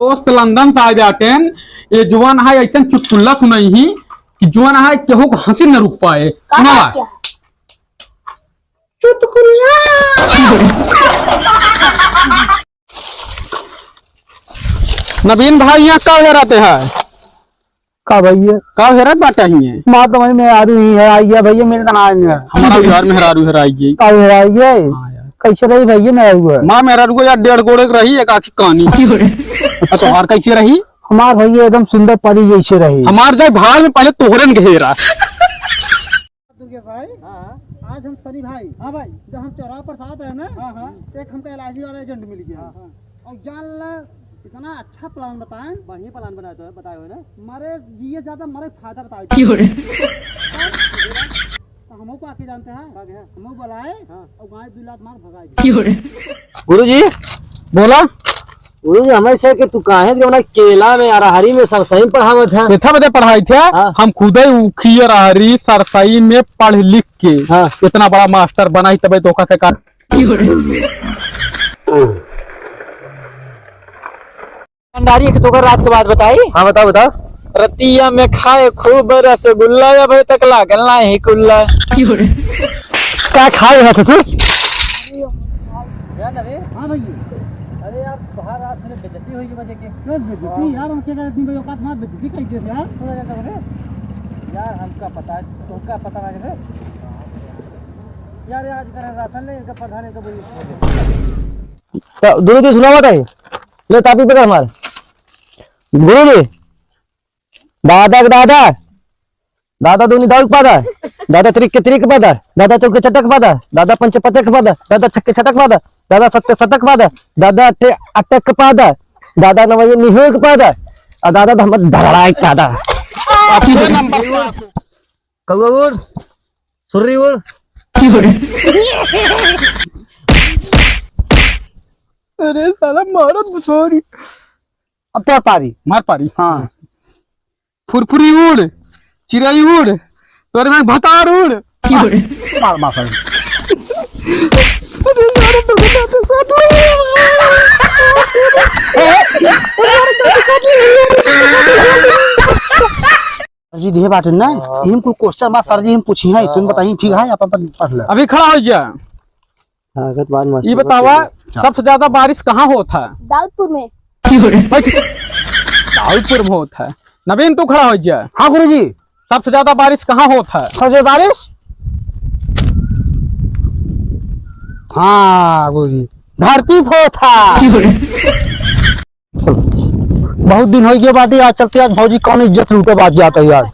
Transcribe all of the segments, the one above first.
दोस्त लंदन से आ जाते हैं। ये जुआन है ऐसा चुटकुल्ला सुनाई ही कि जुआन है केहू को हंसी न रुक पाए। सुना चुटकुल्ला। नवीन भाई यहाँ कब रहते हैं? का भैया कब हेरत बाटा ही है? माँ तो मेहरारू ही है आई है भैया मेरे का नाम है। हमारा यार मेहरारू हेराई का हेराई है। कैसे रही भैया मेहरारू है? माँ मेहरारू यार 1.5 गोड़े रही एक आखी कहानी। तो और कैसे रही? हमार भैया एकदम सुंदर परी जैसे रही। हमार जाए भाग में पहले तोहरन घेरा। भाई आज हम सनी भाई हाँ भाई जब हम चौराहा पर साथ रहे ना एक हमको एलआईसी वाला एजेंट मिल गया और जान इतना अच्छा प्लान बताएं। बढ़िया प्लान बनाया तो बताए हो ना मारे जिए ज्यादा मारे फायदा बताए तो हम को आके जानते हैं हम बुलाए और गाय 2 लाख मार भगाए। गुरुजी बोला गुरुजी हमें से कि तू काहे जो ना केला में अरहरी में सरसई पढ़ावत है। कितना बजे पढ़ाई थे? हम खुद ही उखी अरहरी सरसई में पढ़ लिख के इतना बड़ा मास्टर बनाई तबे धोखा से कर। भंडारी के तोकर राज के बात बताई। हाँ बताओ बताओ। रतिया में खाए खूब रसगुल्ला अभी तक लागल नहीं कुल्ला। क्या खाए है ससुर? हाँ भैया अरे आप बाहर आज सुने बेइज्जती हुई की वजह के बेइज्जती यार हम क्या दिन में औकात मार बेइज्जती कह दे यार थोड़ा ज्यादा रे यार हमका पता तुमका पता ना है यार आज कर राशन ले का प्रधान का बोली तो गुरुजी सुना बताइए ले तापी पे हमारे गुरुजी दादा के दादा दादा दूनी दाऊ पादा दादा त्रिक के त्रिक पादा दादा चौक के चटक पादा दादा पंच पटक पादा दादा छक्के छटक पादा दादा सत्य शतक पादा दादा अट्टे अटक पादा दादा नवये निहोक पादा और दादा धमत धड़ाई पादा। कौवा उड़ सुर्री उड़। अरे साला मारो सॉरी। अब तो पारी मार पारी। हाँ फुरफुरी उड़ चिड़ई उड़ तोरे में भतार उड़। मार मार जी दिए बात ना हम को क्वेश्चन मार सर जी हम पूछी है तुम बताइए ठीक है अपन पढ़ ले अभी खड़ा हो जा। ये बतावा सबसे ज्यादा बारिश कहाँ होता है? दाऊदपुर में। दाऊदपुर में होता है। नवीन तू खड़ा हो जा। हाँ गुरुजी सबसे ज्यादा बारिश कहाँ होता है? सबसे बारिश हाँ गुरुजी धरती पोथा। बहुत दिन हो गए बाटी आज चलते आज भौजी कौन इज्जत लूटे बात जाता है आज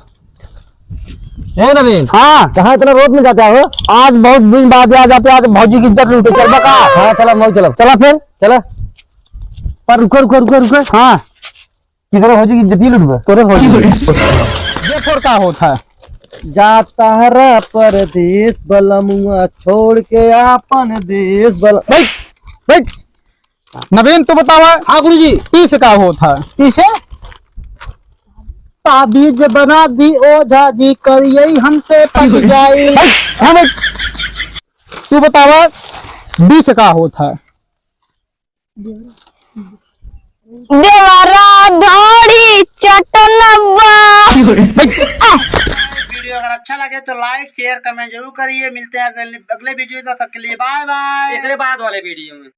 है नवीन। हाँ कहाँ इतना रोड में जाता हो? आज बहुत दिन बाद आ जाते आज भौजी की इज्जत लूटे चल बका। हाँ चला मौज चलो चला फिर चला पर रुको रुको रुको रुको हाँ किधर भौजी की इज्जत लूट तोरे भौजी ये फोर का होता है? जाता है परदेश बलमुआ छोड़ के अपन देश बल। बैठ बैठ। नवीन तू बतावा। हाँ गुरुजी तीस का होता है? किसे ताबीज बना दी ओझा जी करिए हमसे पट जाए। तू बतावा 20 का होता है? देवरा धोड़ी चटनवा। वीडियो अगर अच्छा लगे तो लाइक शेयर कमेंट जरूर करिए। मिलते हैं अगले वीडियो तक के लिए बाय बाय। बाद वाले वीडियो में।